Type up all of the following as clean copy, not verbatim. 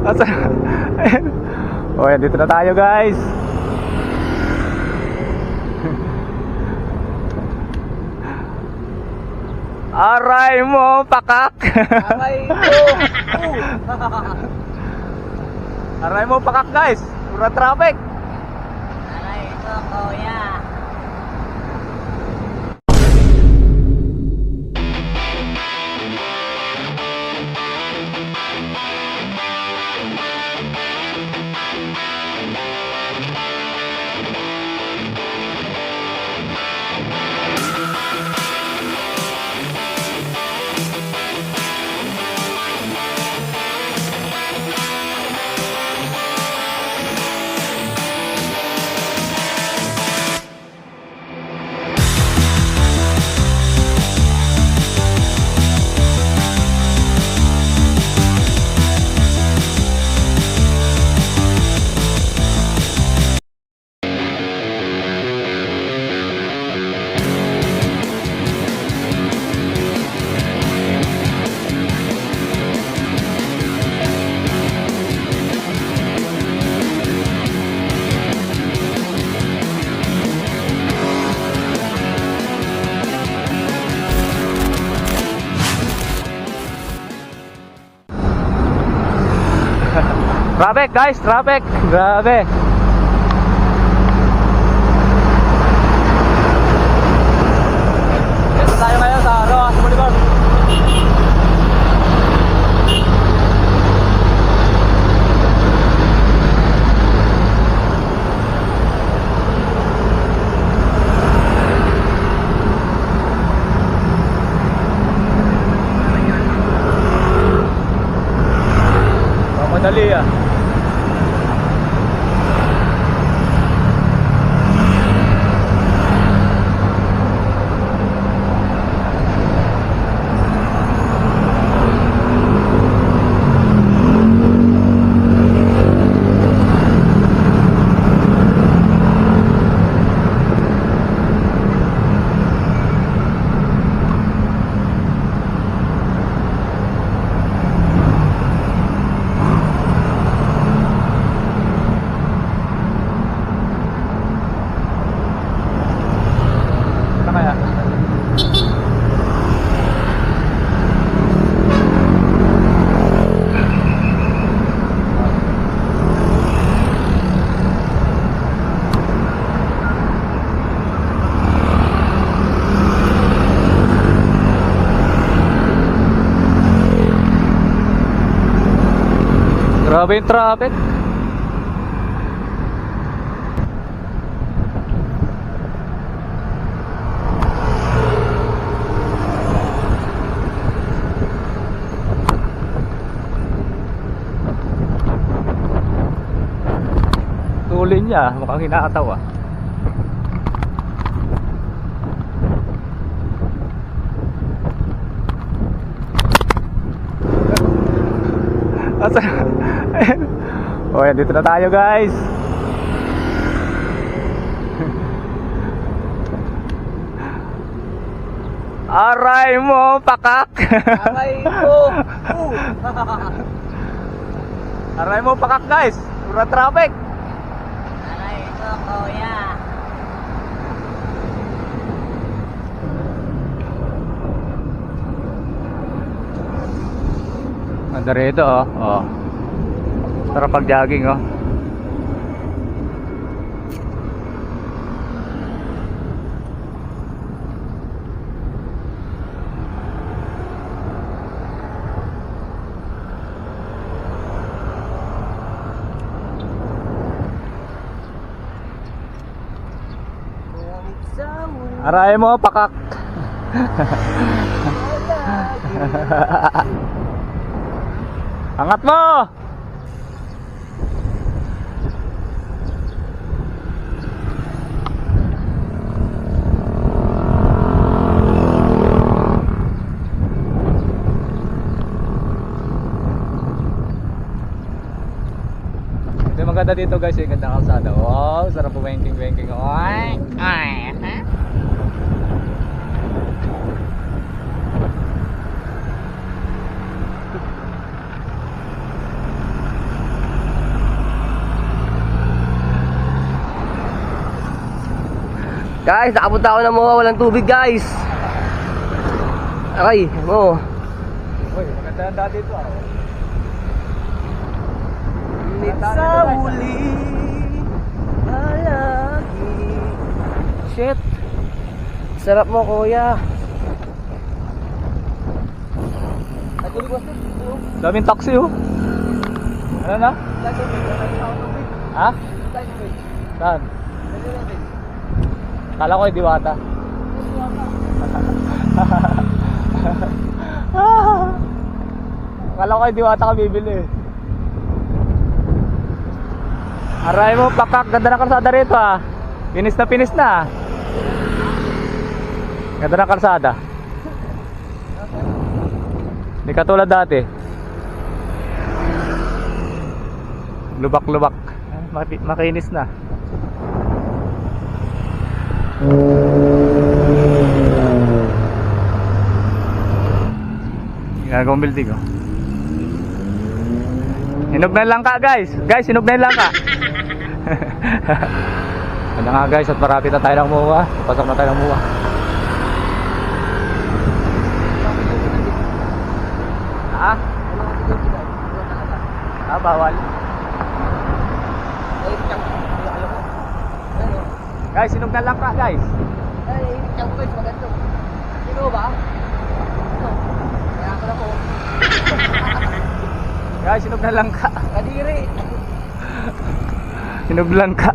Asa? O yan, dito na tayo guys. Aray mo, pakak. Aray mo. Aray mo, pakak guys. Pura traffic. Aray mo, kuya. Traffic guys, traffic. Grabe. Dito tayo ngayon sa Roas Boulevard. Madali ah. Grabe yung traffic. Tuloy niya, mukhang hinataw ah. Asa? O yan, dito na tayo guys. Aray mo, pakak. Aray mo. Aray mo, pakak guys. Pura traffic. Aray mo, kuya. Mandaredo oh. Oh. Sarap pag jogging oh. Aray mo, pakak. Angat mo. Yung maganda dito guys, yung ganda kalsada. Wow, sarap pumenking-wenking. Ay, ay, ha? Guys, nakapunta ako ng mga walang tubig, guys. Aray, mo. Uy, maganda ang dati ito ah. Ngunit sa huli, palagi. Shit. Sarap mo, kuya. Daming taxi oh. Ano na? Ha? Saan? Kala ko ay Diwata. Kala ko ay Diwata ka bibili. Aray mo, pakak. Ganda ng kalsada rito ah. Pinis na pinis na. Ganda ng kalsada. Hindi katulad dati. Lubak-lubak. Makinis na. Ginagawang building oh. Hinog na lang ka guys. Guys, hinog na lang ka. Ano nga guys, at marapit na tayo ng MUA. Pasok na tayo ng MUA. Bawal. Guys, sinog na lang ka guys. Ay, ikaw guys, maganda. Sino ba? Kaya ako na po. Guys, sinog na lang ka. Kadiri. Sinog lang ka.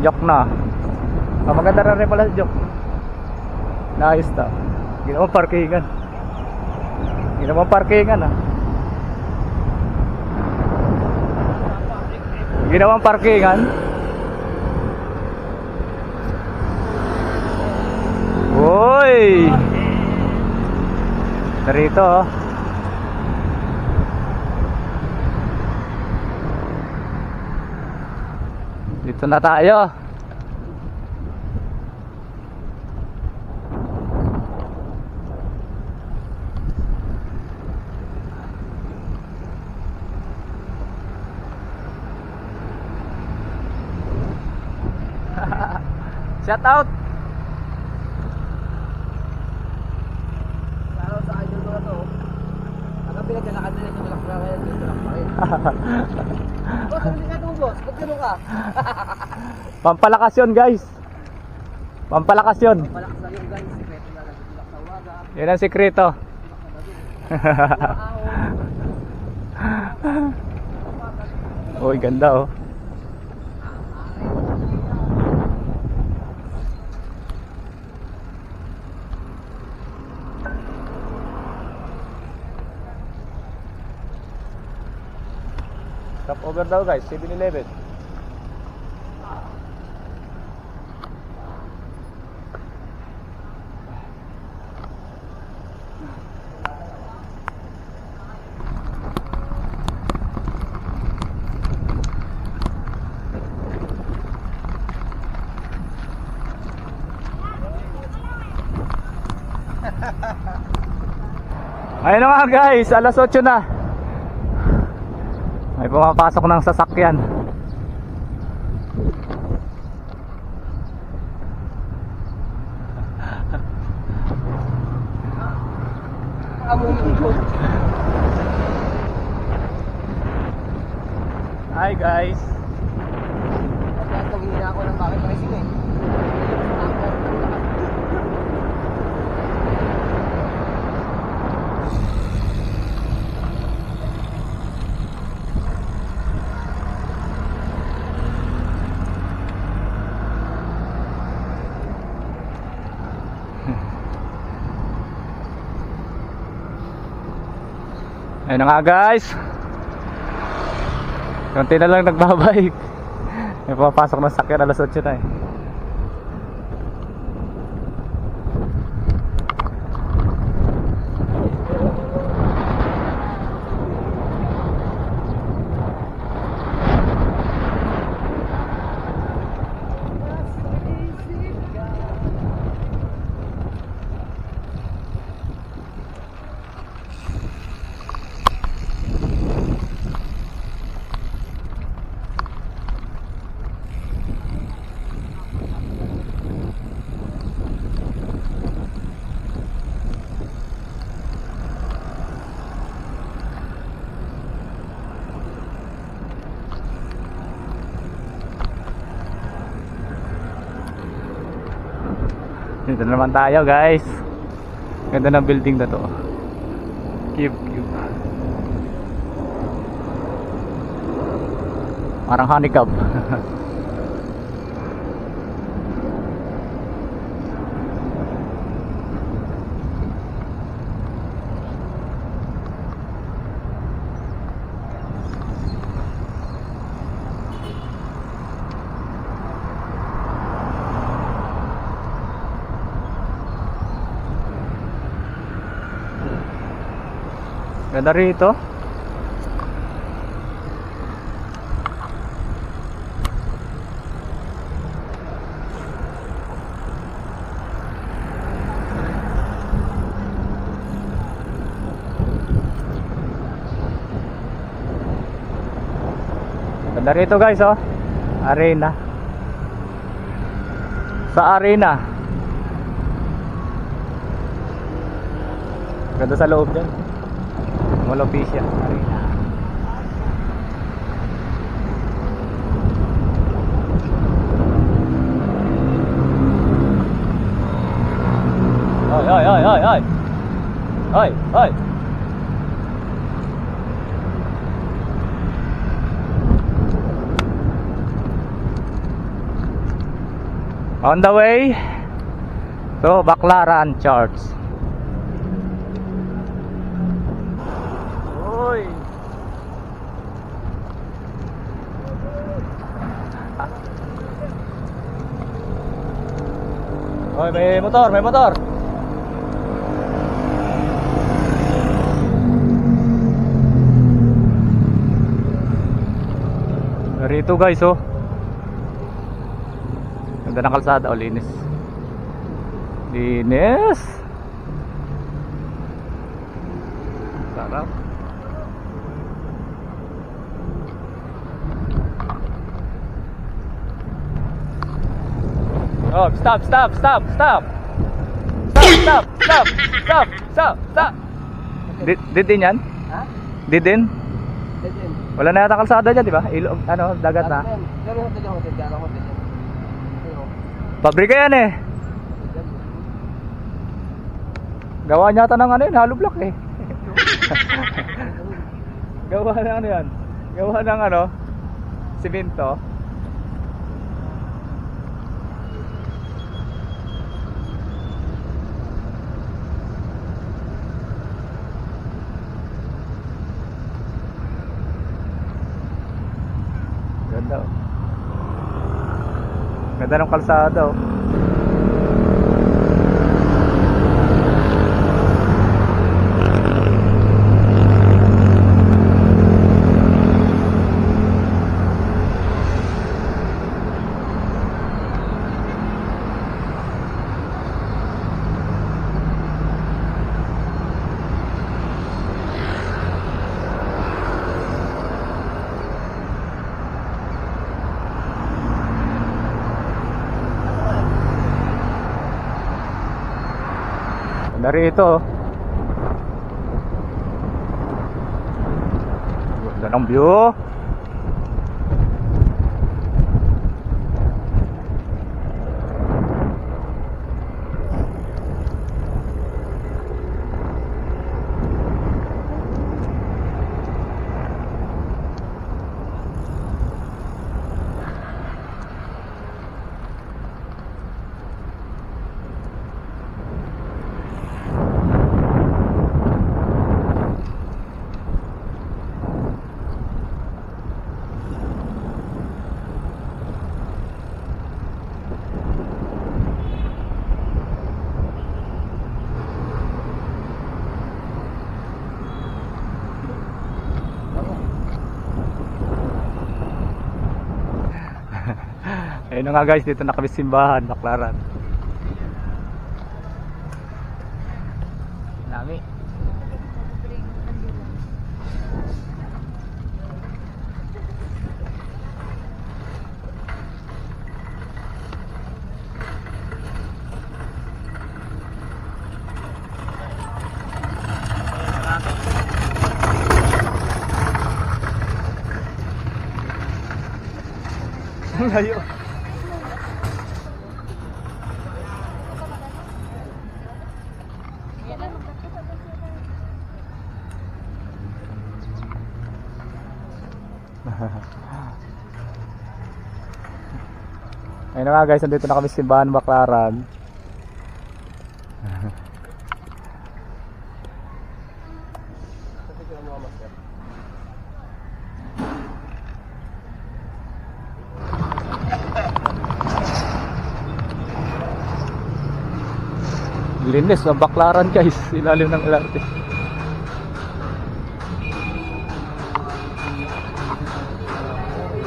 Joke na. Maganda na rin pala si Joke. Nice ta. Ginawang parkingan. Ginawang parkingan ah. Ginawang parkingan. Uy! Narito oh. Dito na tayo. Shout out. Araw sa idol ko na to. Ang pinagkalakad nila yung malak na dito lang pa rin. Boss, hindi ka ito boss. Ba't gano'n ka? Pampalakas yun guys. Pampalakas yun. Malakas na yun guys. Sikreto na nagtulak sa uwaga. Yan ang sikreto. Uy, ganda oh. Stop over daw guys, 7-Eleven. Ayun na nga guys, alas 8 na. May pumapasok ng sasakyan. Hi guys. Tawin na ako ng bakit racing eh. Ayun na nga guys. Konti na lang nagbabike. May pumapasok ng sakyan, alas 8 na eh. Dito na naman tayo guys. Ganda ng building na to. Cube. Parang honeycomb. Ganda rito. Ganda rito guys, oh. Arena. Sa arena. Ganda sa loob dyan. Mall official arena. Oy. On the way to Baclaran Church. Oy. Oy, may motor. Rito guys, oh. Ganda ng kalsada, oh, linis. Sarap. Oh, stop. Did din yan? Ha? Did din? Dead. Wala na yata kalsada dyan, di ba? Ilog, dagat na. Pero hotel yung hotel. Kaya hotel yan. Pero, Pabrika yan eh. Gawa niya ata ng hollow block eh. Gawa ng yan. Gawa ng simento. Ganda, oh. Ganda ng kalsada, oh. Narito, ganda ng view. Ayun na nga guys, dito na kami simbahan, Baclaran. Dami. Layo. Ayun na nga guys, nandito na kami sa simbahan Baclaran. Linis ang Baclaran guys, ilalim ng LRT.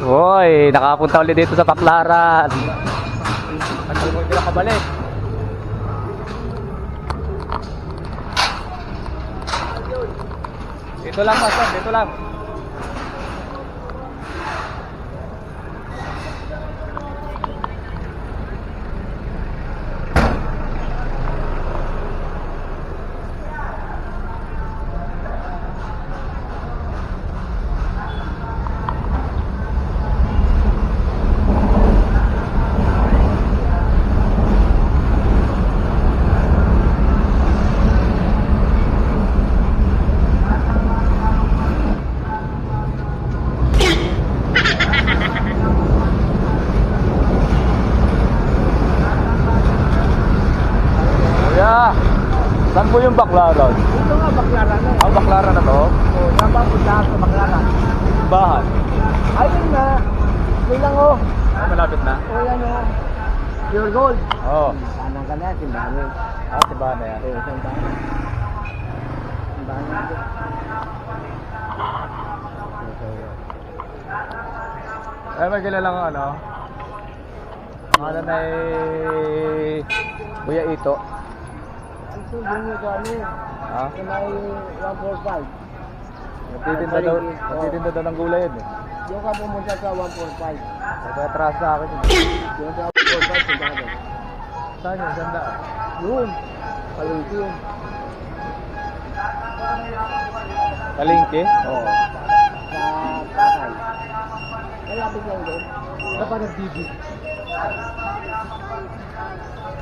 Hoy, nakapunta ulit dito sa Baclaran. At hindi mo nakabalik. Dito lang mas, dito lang. Saan po yung Baclaran? Ito nga, Baclaran na. Ah, Baclaran na to? Oo, saan ba punta sa Baclaran? Bahan. Ayun na. Yun lang oh. Ah, malapit na? O yan oh. Pure gold. Oo. Sanang ka na, simbahan yun. Ah, si bahan na yan. Oo, simbahan. Simbahan na ito. Ay, may kilala kang ano? Pangalan ay Kuya Ito. Ang sundin nyo sa ano? Ha? Sa may 145. Nagtitinda daw ng gulay yun eh. Yung ka pumunta sa 145. Nagtatras sa akin yun. Yung sa 145, simbahan yun. Saan yun? Sanda? Yun. Palengke yun. Palengke? Oo. Sa Pasay. Malapit lang doon. Ano pa nag-BB?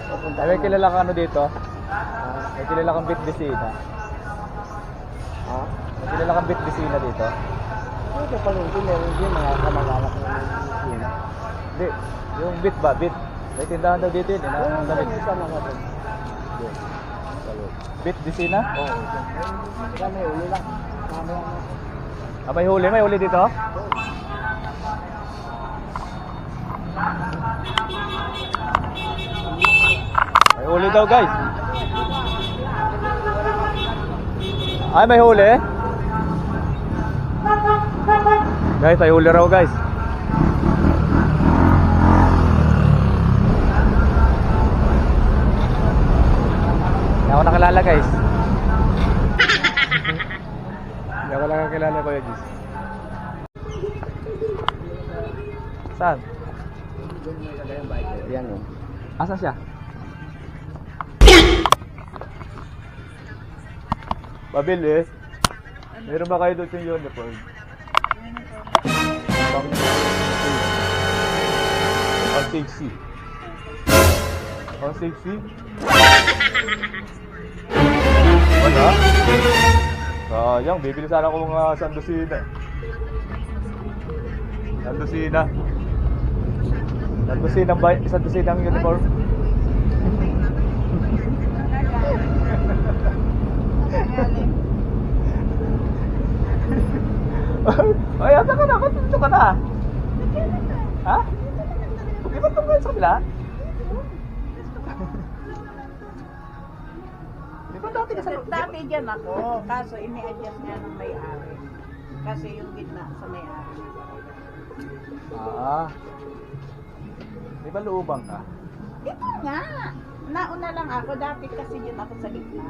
Papunta Ay, may ka na. kilala ka ano dito? May kilala kang Bitbisina. Ha? May kilala kang Bitbisina dito? Ano sa palengke? Meron din mga kamag-anak na yun. Hindi. Yung Bit ba? Bit. May tindahan daw dito yun. Oo, Ang damit. isa na nga doon. Bitbisina? Oo. Yan may uli lang. Mamaya na. Ah, may huli? May huli dito? May huli daw guys. Ay, may huli? Guys, may huli raw guys. Hindi ako nakilala guys. Hindi ako nakakilala Kuya Gis. Saan? Yan o. Asan siya? Pabili. Meron ba kayo doon yung uniform? Ang sexy. Ang sexy? Wala? Sayang, bibili sana ako mga sandusina. Sandusina. Sandusinang uniform. Ay, asa ka na? Ba't dito ka na? Ha? Di ba ito sa kabila? Di ba dati ka sa... Dati dyan ako, kaso ini-adjust nga ng may-ari. Kasi yung gitna sa may-ari. Ah. Di ba luubang ka? Ito nga! Nauna lang ako, dati kasi dyan ako sa gitna.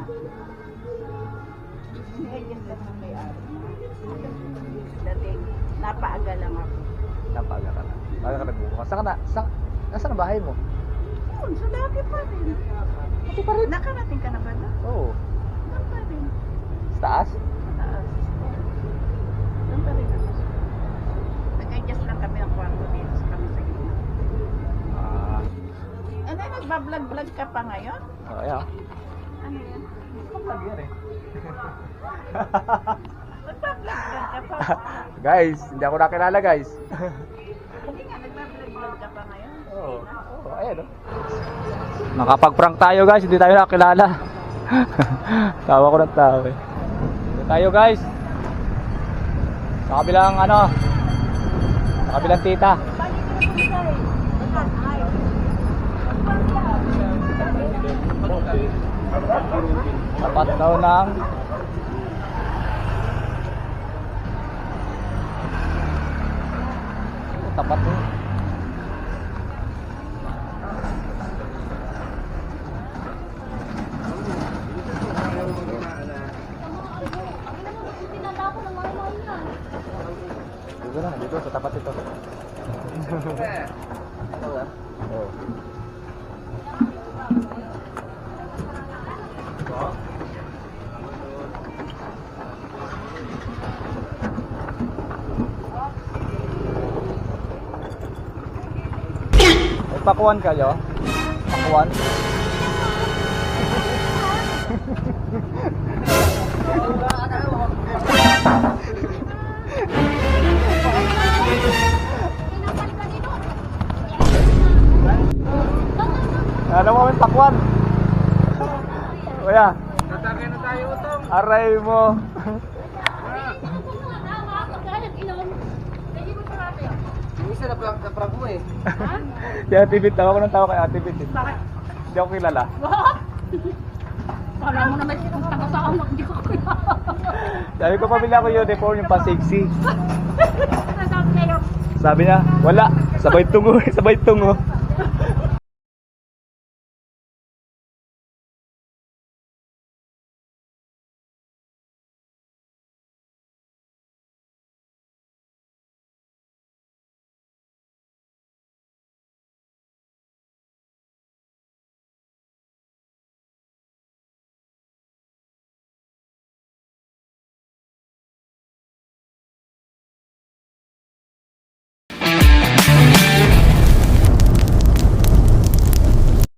Ini-adjust lang ng may-ari. Dati, napaaga lang ako. Napaga ka na. Paga ka nagbubukas. Saan ka na? Nasaan ang bahay mo? Yun, sa dati pa rin. Ito pa rin. Nakarating ka na ba doon? Oo. Doon pa rin. Sa taas? Sa taas. Doon pa rin ako. Nag-adjust lang kami ng kwarto dito sa kami sa gitna. Ah. Ano, nagbablog-vlog ka pa ngayon? Oh, ayan. Ano yan? Kapag yan eh. Nagbablog Guys, hindi ako nakilala guys. Hindi nga, nagbablog ka pa ngayon. Oo, ayan o. Nakapag-prank tayo guys, hindi tayo nakilala. Tawa ko ng tao eh. Dito tayo guys. Sa kabilang ano, sa kabilang tita. Tapat daw ng tapat mo. Dito na, dito sa tapat ito. Oh. May pakuan kayo? Pakuan? Ano mo may pakuan? Kuya, Natagay na tayo utong. aray mo. Yung isa na-prank mo eh. Si Ate Bit, tawa ko ng tawa kay Ate Bit eh. Bakit? Hindi ako kilala. Kala mo naman kung taga-tawa mo, hindi ko kilala. Sabi ko pabili ako uniform yung pa-sexy. Nasabi kayo. Sabi niya, wala. Sabay tungo, sabay tungo.